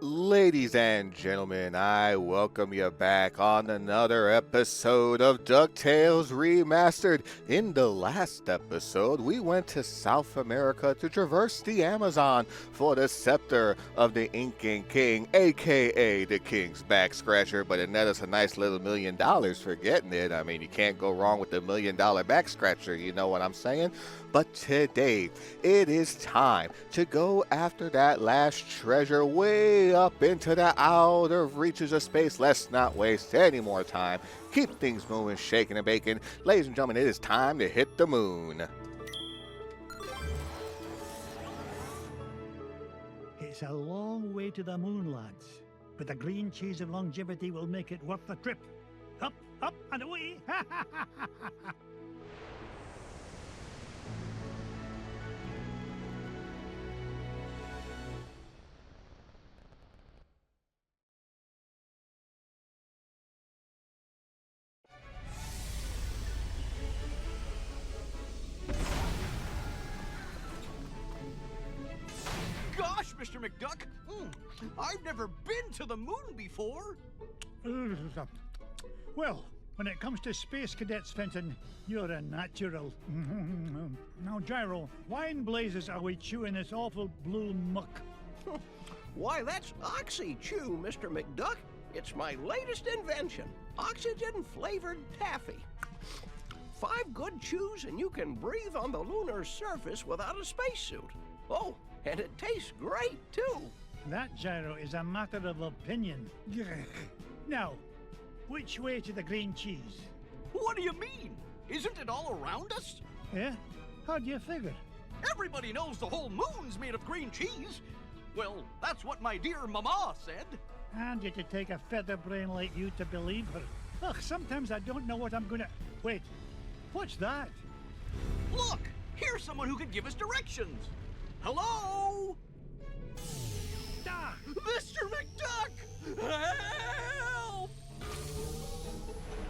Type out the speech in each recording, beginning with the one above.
Ladies and gentlemen, I welcome you back on another episode of Ducktales Remastered. In the last episode, we went to South America to traverse the Amazon for the scepter of the Incan King, aka the King's Back Scratcher, but it net us a nice little $1 million for getting it. I mean, you can't go wrong with the $1 million back scratcher, you know what I'm saying? But today, it is time to go after that last treasure way up into the outer reaches of space. Let's not waste any more time. Keep things moving, shaking and baking. Ladies and gentlemen, it is time to hit the moon. It's a long way to the moon, lads, but the green cheese of longevity will make it worth the trip. Up, up, and away! Gosh, Mr. McDuck, I've never been to the moon before. Well, when it comes to space cadets, Fenton, you're a natural. Now, Gyro, wine blazes are we chewing this awful blue muck? Why, that's Oxy Chew, Mr. McDuck. It's my latest invention, oxygen-flavored taffy. 5 good chews and you can breathe on the lunar surface without a spacesuit. Oh, and it tastes great, too. That, Gyro, is a matter of opinion. Now, which way to the green cheese? What do you mean? Isn't it all around us? Yeah? How do you figure? Everybody knows the whole moon's made of green cheese. Well, that's what my dear mama said. And you to take a feather brain like you to believe her. Ugh, sometimes I don't know what I'm gonna... Wait, what's that? Look, here's someone who can give us directions. Hello? Ah! Mr. McDuck! Help!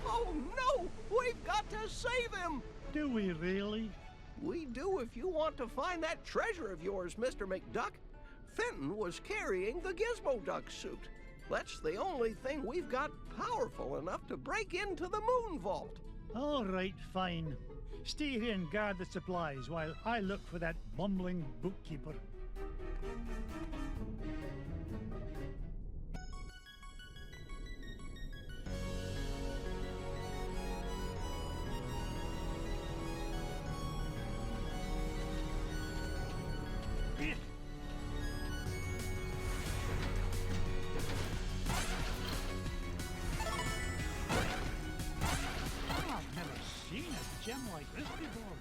Oh, no! We've got to save him! Do we really? We do if you want to find that treasure of yours, Mr. McDuck. Fenton was carrying the Gizmo Duck suit. That's the only thing we've got powerful enough to break into the moon vault. All right, fine. Stay here and guard the supplies while I look for that bumbling bookkeeper. I've never seen a gem like this before.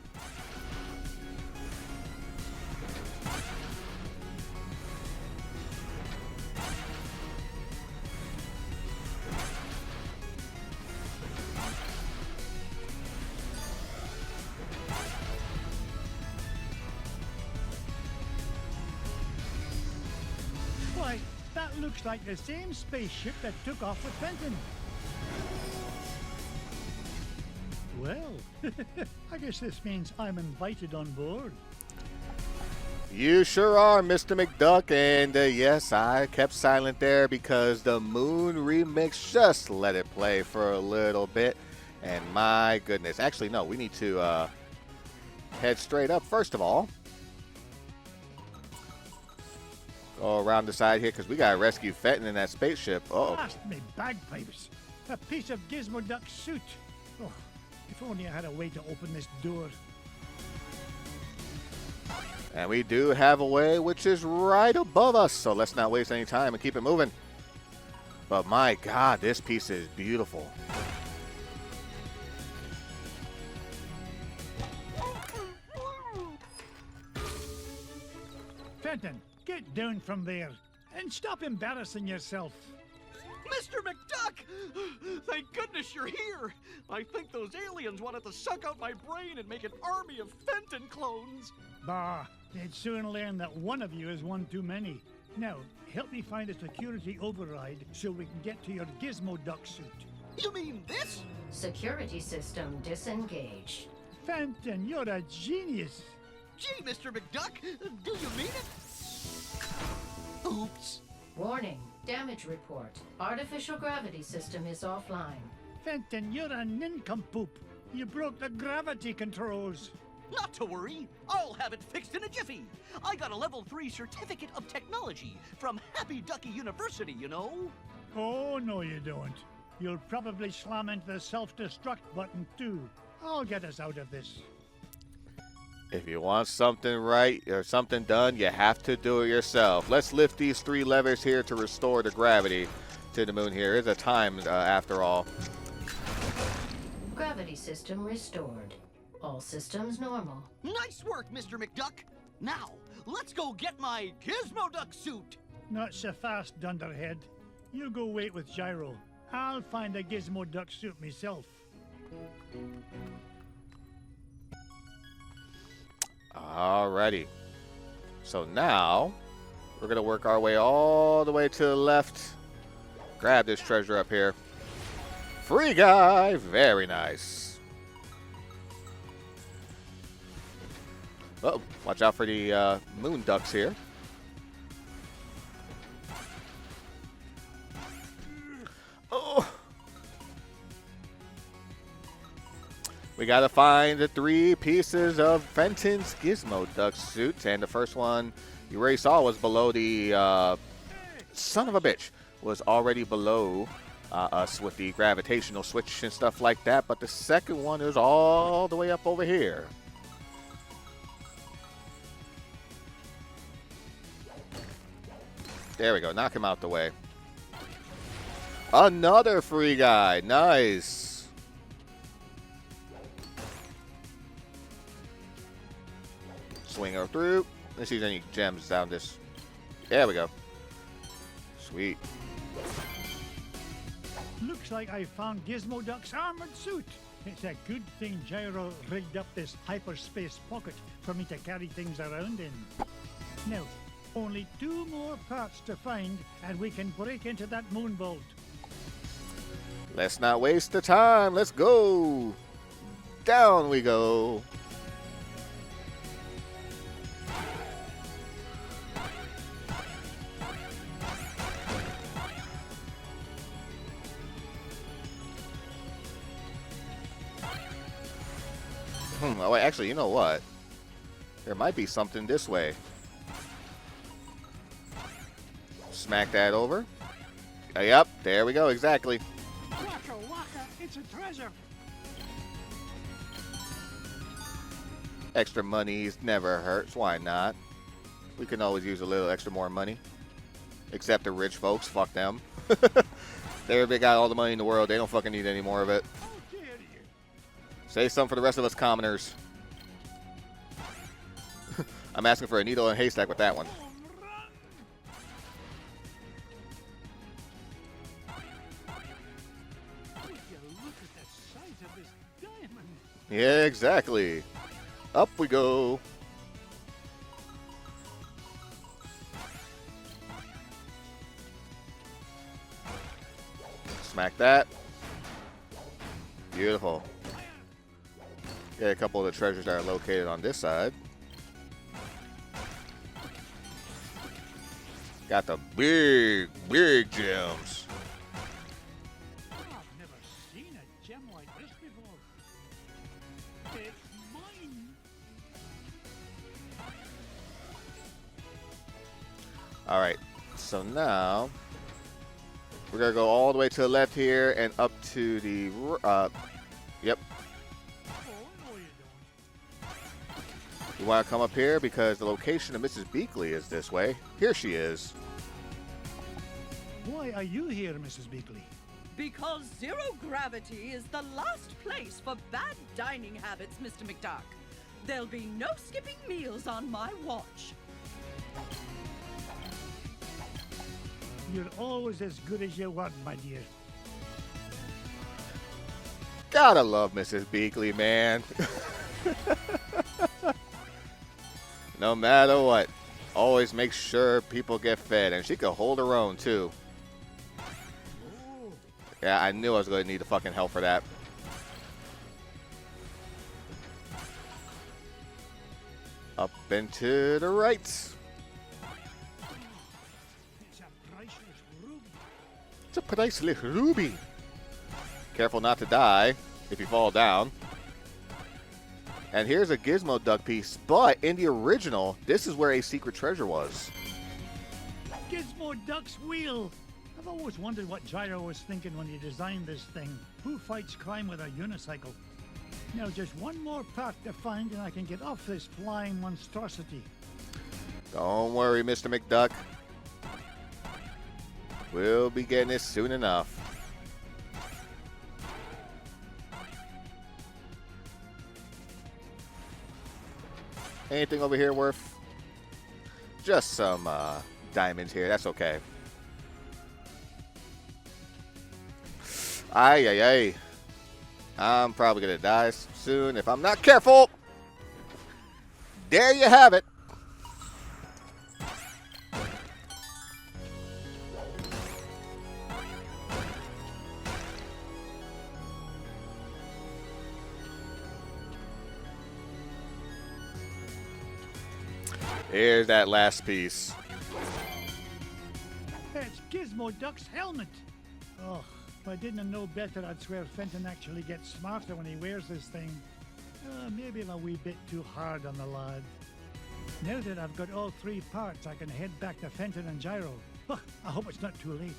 Why, that looks like the same spaceship that took off with Fenton. Well, I guess this means I'm invited on board. You sure are, Mr. McDuck, and yes, I kept silent there because the Moon remix just let it play for a little bit, and my goodness. Actually, no, we need to head straight up first of all. Go around the side here because we got to rescue Fenton in that spaceship. Uh-oh. Blast me bagpipes! A piece of Gizmo Duck suit! Oh, if only I had a way to open this door. And we do have a way which is right above us, so let's not waste any time and keep it moving. But my God, this piece is beautiful. Fenton, get down from there and stop embarrassing yourself. Mr. McDuck! Thank goodness you're here! I think those aliens wanted to suck out my brain and make an army of Fenton clones. Bah, they'd soon learn that one of you is one too many. Now, help me find a security override so we can get to your Gizmo Duck suit. You mean this? Security system disengaged. Fenton, you're a genius. Gee, Mr. McDuck, do you mean it? Oops. Warning, damage report. Artificial gravity system is offline. Fenton, you're a nincompoop. You broke the gravity controls. Not to worry, I'll have it fixed in a jiffy. I got a level 3 certificate of technology from Happy Ducky University, you know. Oh, no you don't. You'll probably slam into the self-destruct button too. I'll get us out of this. If you want something right or something done, you have to do it yourself. Let's lift these 3 levers here to restore the gravity to the moon here. It's a time after all. Gravity system restored. All systems normal. Nice work, Mr. McDuck. Now, let's go get my Gizmo Duck suit. Not so fast, Dunderhead. You go wait with Gyro. I'll find a Gizmo Duck suit myself. Alrighty. So now, we're going to work our way all the way to the left. Grab this treasure up here. Free guy! Very nice. Oh, watch out for the moon ducks here. Oh! We gotta find the 3 pieces of Fenton's Gizmo Duck suit, and the first one you already saw was below the son of a bitch was already below us with the gravitational switch and stuff like that, but the second one is all the way up over here. There we go, knock him out the way. Another free guy, nice. Swing her through. Let's see if there's any gems down this. There we go. Sweet. Looks like I found Gizmo Duck's armored suit. It's a good thing Gyro rigged up this hyperspace pocket for me to carry things around in. Now, only 2 more parts to find, and we can break into that moon vault. Let's not waste the time. Let's go. Down we go. Oh, wait, actually, you know what? There might be something this way. Smack that over. Yep, there we go, exactly. Waka waka, it's a treasure. Extra money never hurts. Why not? We can always use a little extra more money. Except the rich folks, fuck them. They got all the money in the world. They don't fucking need any more of it. How dare you? Say something for the rest of us commoners. I'm asking for a needle and haystack with that one. Would you look at the size of this diamond? Yeah, exactly. Up we go. Smack that. Beautiful. Get a couple of the treasures that are located on this side. Got the big, big gems. I've never seen a gem like this before. It's mine. All right, so now we're gonna go all the way to the left here and up to the, yep. Oh, no you don't. You wanna come up here because the location of Mrs. Beakley is this way. Here she is. Why are you here, Mrs. Beakley? Because zero gravity is the last place for bad dining habits, Mr. McDuck. There'll be no skipping meals on my watch. You're always as good as you want, my dear. Gotta love Mrs. Beakley, man. No matter what, always make sure people get fed, and she could hold her own too. Yeah, I knew I was going to need the fucking help for that. Up and to the right. It's a priceless ruby. It's a priceless ruby. Careful not to die if you fall down. And here's a Gizmo Duck piece, but in the original, this is where a secret treasure was. Gizmo Duck's wheel. I've always wondered what Gyro was thinking when he designed this thing. Who fights crime with a unicycle? Now just one more part to find and I can get off this flying monstrosity. Don't worry, Mr. McDuck. We'll be getting this soon enough. Anything over here worth? Just some diamonds here. That's okay. Ay, ay, ay. I'm probably going to die soon if I'm not careful. There you have it. Here's that last piece. It's Gizmo Duck's helmet. Oh, if I didn't know better, I'd swear Fenton actually gets smarter when he wears this thing. Maybe I'm a wee bit too hard on the lad. Now that I've got all three parts, I can head back to Fenton and Gyro. I hope it's not too late.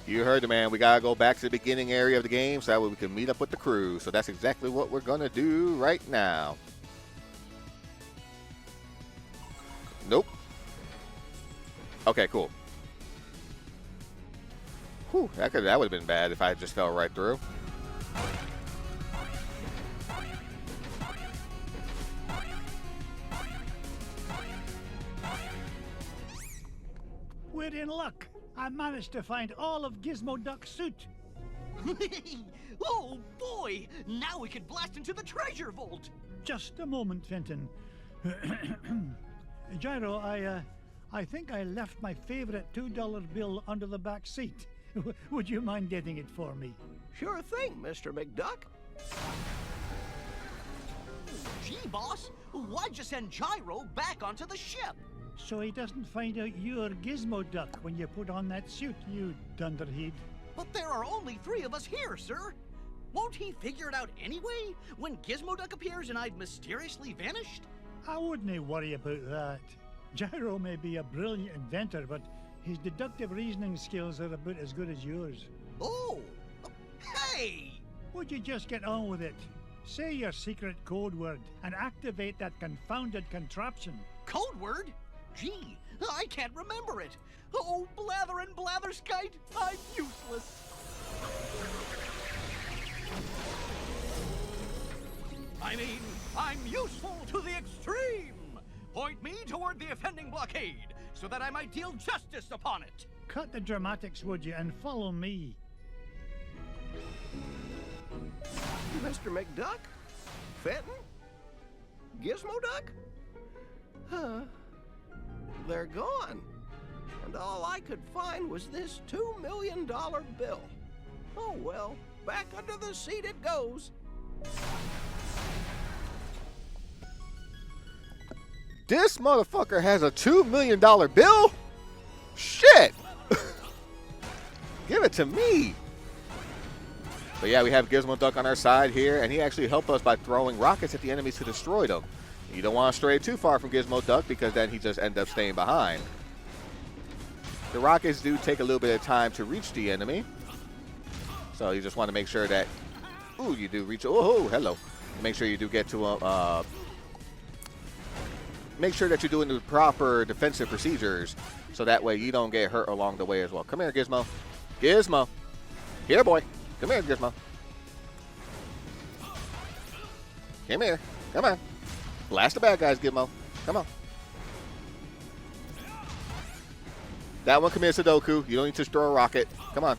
You heard the man. We got to go back to the beginning area of the game so that way we can meet up with the crew. So that's exactly what we're going to do right now. Nope. Okay, cool. Whew, that would have been bad if I just fell right through. We're in luck. I managed to find all of Gizmo Duck's suit. Oh boy! Now we can blast into the treasure vault! Just a moment, Fenton. Gyro, I think I left my favorite $2 bill under the back seat. Would you mind getting it for me? Sure thing, Mr. McDuck. Gee, boss, why'd you send Gyro back onto the ship? So he doesn't find out you're Gizmo Duck when you put on that suit, you dunderhead. But there are only 3 of us here, sir. Won't he figure it out anyway, when Gizmo Duck appears and I've mysteriously vanished? I wouldn't worry about that. Gyro may be a brilliant inventor, but his deductive reasoning skills are about as good as yours. Oh! Hey! Would you just get on with it? Say your secret code word and activate that confounded contraption. Code word? Gee, I can't remember it. Oh, blather and blatherskite, I'm useless. I mean, I'm useful to the extreme. Point me toward the offending blockade, so that I might deal justice upon it. Cut the dramatics, would you, and follow me. Mr. McDuck? Fenton? Gizmo Duck? Huh. They're gone. And all I could find was this $2 million bill. Oh well, back under the seat it goes. This motherfucker has a $2 million bill? Shit! Give it to me! But yeah, we have Gizmo Duck on our side here, and he actually helped us by throwing rockets at the enemies to destroy them. You don't want to stray too far from Gizmo Duck because then he just ends up staying behind. The rockets do take a little bit of time to reach the enemy. So you just want to make sure that... Ooh, you do reach... Oh, hello. Make sure you do get to... make sure that you're doing the proper defensive procedures so that way you don't get hurt along the way as well. Come here, Gizmo. Gizmo. Here, boy. Come here, Gizmo. Come here. Come on. Blast the bad guys, Gizmo. Come on. That one commits Sudoku. You don't need to throw a rocket. Come on.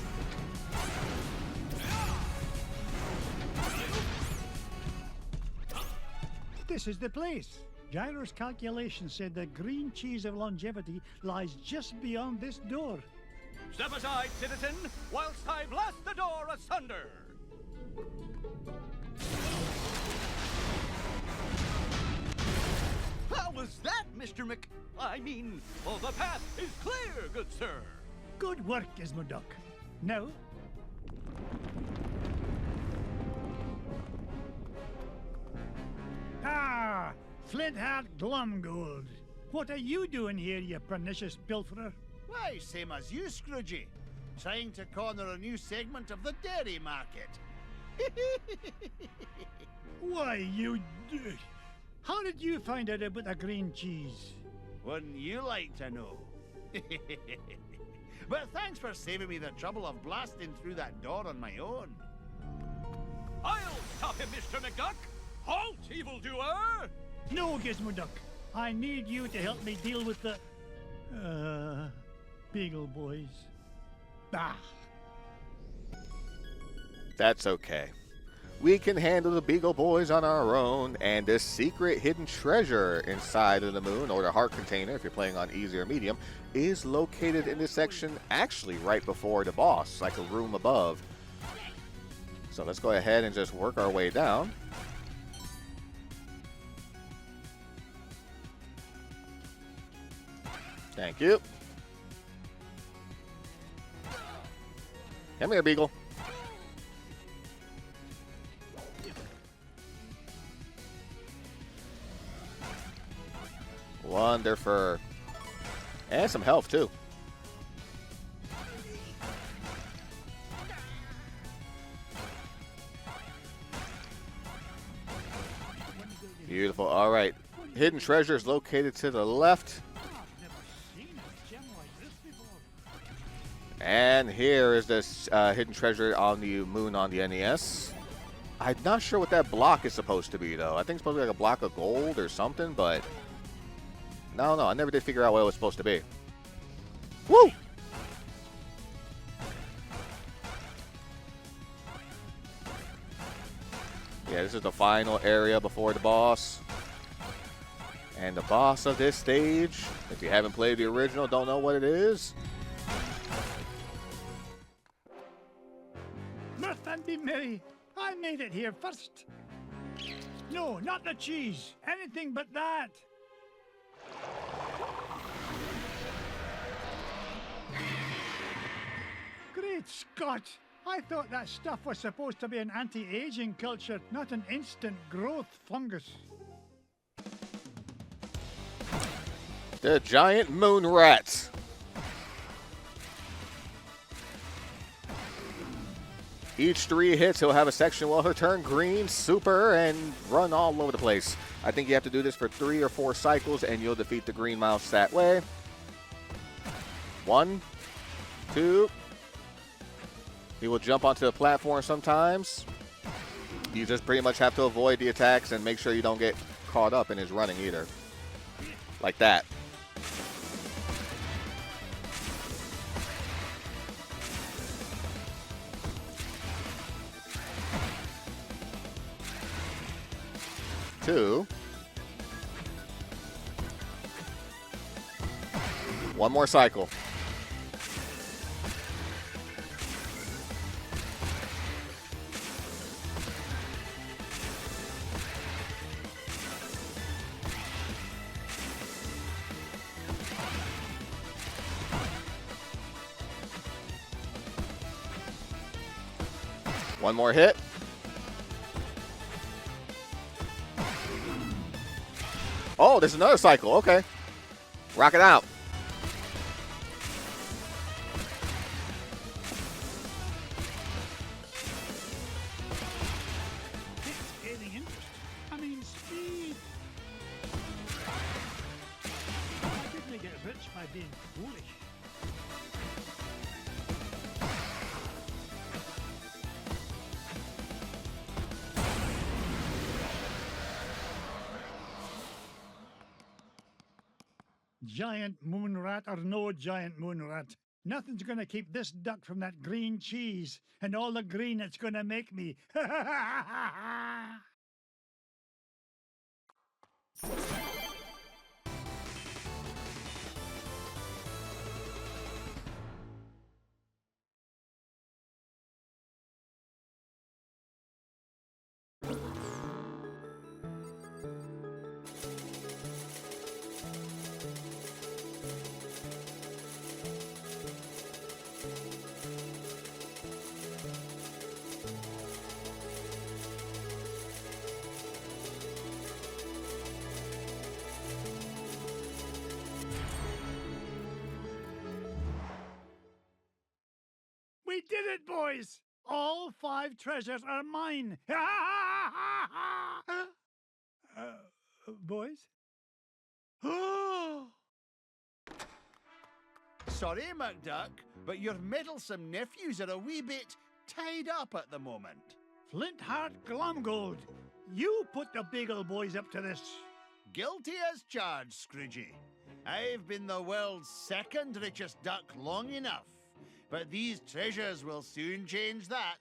This is the place. Gyro's calculation said the green cheese of longevity lies just beyond this door. Step aside, citizen, whilst I blast the door asunder. hell was that, Mr. the path is clear, good sir. Good work, Gizmo Duck. Now, Flintheart Glumgold. What are you doing here, you pernicious pilferer? Why, same as you, Scroogey. Trying to corner a new segment of the dairy market. Why, how did you find out about the green cheese? Wouldn't you like to know? But thanks for saving me the trouble of blasting through that door on my own. I'll stop him, Mr. McDuck. Halt, evildoer! No, Gizmo Duck. I need you to help me deal with the... Beagle Boys. Bah! That's okay. We can handle the Beagle Boys on our own, and this secret hidden treasure inside of the moon, or the heart container if you're playing on easy or medium, is located in this section actually right before the boss, like a room above. So let's go ahead and just work our way down. Thank you. Come here, Beagle. Wonderful. And some health, too. Beautiful. All right. Hidden treasure is located to the left. And here is this hidden treasure on the moon on the NES. I'm not sure what that block is supposed to be, though. I think it's supposed to be like a block of gold or something, but... No, I never did figure out what it was supposed to be. Woo! Yeah, this is the final area before the boss. And the boss of this stage, if you haven't played the original, don't know what it is. Mirth and be merry. I made it here first. No, not the cheese. Anything but that. Great Scott! I thought that stuff was supposed to be an anti-aging culture, not an instant growth fungus. The giant moon rats. Each 3 hits, he'll have a section will turn green, super, and run all over the place. I think you have to do this for 3 or 4 cycles, and you'll defeat the green mouse that way. 1, 2. He will jump onto the platform sometimes. You just pretty much have to avoid the attacks and make sure you don't get caught up in his running either. Like that. Two. One more cycle. One more hit. Oh, there's another cycle. Okay. Rock it out. It's gaining interest. I mean, speed. I didn't get rich by being foolish. Giant moon rat or no giant moon rat, nothing's gonna keep this duck from that green cheese and all the green it's gonna make me. We did it, boys! All 5 treasures are mine! Boys? Sorry, McDuck, but your meddlesome nephews are a wee bit tied up at the moment. Flintheart Glomgold, you put the Beagle boys up to this. Guilty as charged, Scroogey. I've been the world's 2nd richest duck long enough, but these treasures will soon change that.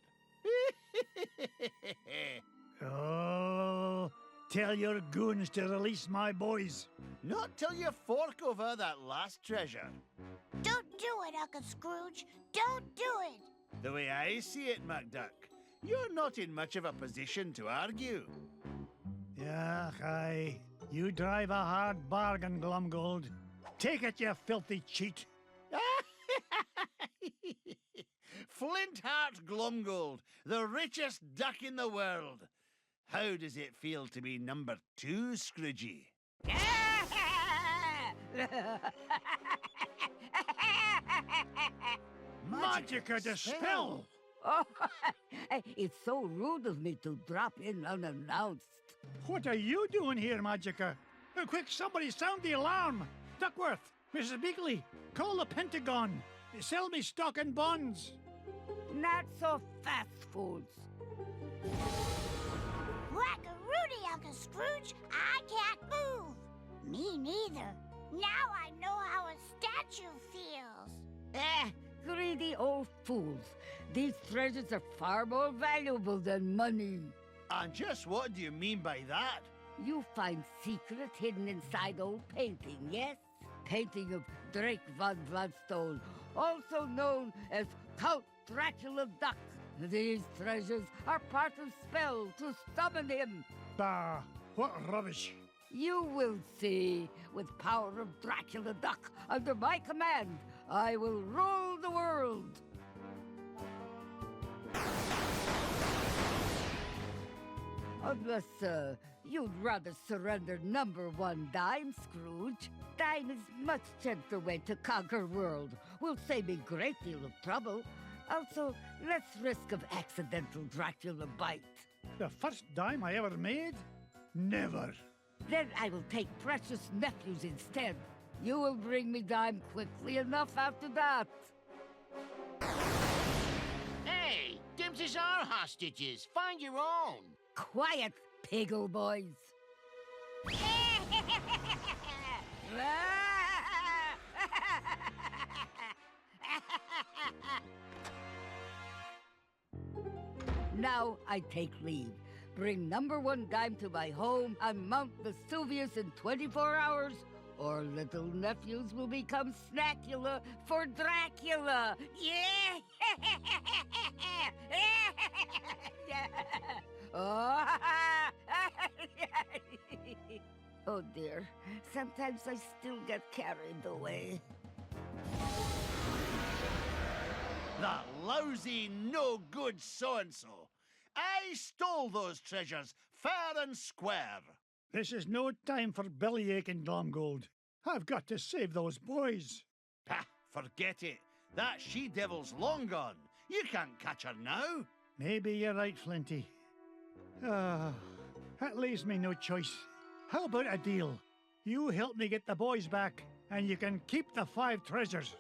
Oh, tell your goons to release my boys. Not till you fork over that last treasure. Don't do it, Uncle Scrooge. Don't do it. The way I see it, McDuck, you're not in much of a position to argue. Yeah, aye. You drive a hard bargain, Glomgold. Take it, you filthy cheat. Flintheart Glomgold, the richest duck in the world. How does it feel to be number 2, Scroogey? Magica dispel! Oh, it's so rude of me to drop in unannounced. What are you doing here, Magica? Quick, somebody sound the alarm! Duckworth, Mrs. Beakley, call the Pentagon. Sell me stock and bonds. Not so fast, fools. Whack-a-rooney, Uncle Scrooge. I can't move. Me neither. Now I know how a statue feels. Greedy old fools. These treasures are far more valuable than money. And just what do you mean by that? You find secrets hidden inside old painting, yes? Painting of Drake von Vladstone, also known as Count Dracula Duck. These treasures are part of spell to summon him. Bah, what rubbish. You will see. With power of Dracula Duck under my command, I will rule the world. Unless, you'd rather surrender number 1 dime, Scrooge. Dime is much gentler way to conquer world. Will save me great deal of trouble. Also, less risk of accidental Dracula bite. The first dime I ever made? Never. Then I will take precious nephews instead. You will bring me dime quickly enough after that. Hey, Dimsy's our hostages. Find your own. Quiet, piggle boys. Now I take leave. Bring number 1 dime to my home and Mount Vesuvius in 24 hours, or little nephews will become snackula for Dracula. Yeah! Oh dear, sometimes I still get carried away. That lousy, no-good so-and-so. I stole those treasures, fair and square. This is no time for bellyaching, Glomgold. I've got to save those boys. Pah, forget it. That she-devil's long gone. You can't catch her now. Maybe you're right, Flinty. That leaves me no choice. How about a deal? You help me get the boys back, and you can keep the 5 treasures.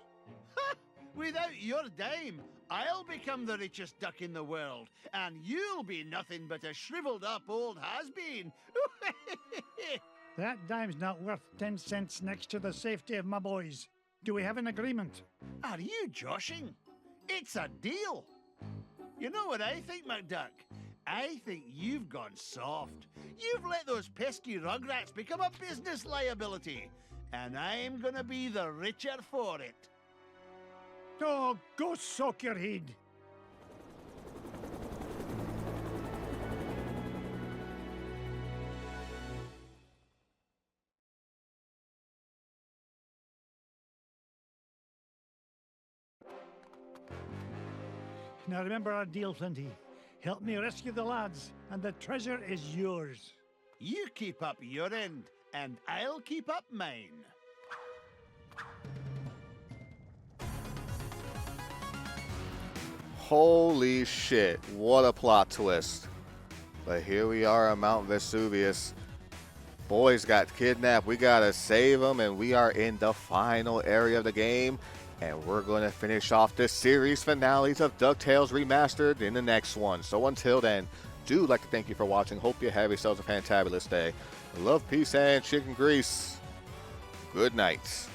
Ha! Without your dime, I'll become the richest duck in the world, and you'll be nothing but a shriveled-up old has-been. That dime's not worth 10 cents next to the safety of my boys. Do we have an agreement? Are you joshing? It's a deal. You know what I think, McDuck? I think you've gone soft. You've let those pesky rugrats become a business liability, and I'm gonna be the richer for it. Oh, go soak your head. Now remember our deal, Flinty. Help me rescue the lads, and the treasure is yours. You keep up your end, and I'll keep up mine. Holy shit, what a plot twist. But here we are on Mount Vesuvius. Boys got kidnapped. We gotta save them, and we are in the final area of the game. And we're going to finish off this series finales of DuckTales Remastered in the next one. So until then, do like to thank you for watching. Hope you have yourselves a fantabulous day. Love, peace, and chicken grease. Good night.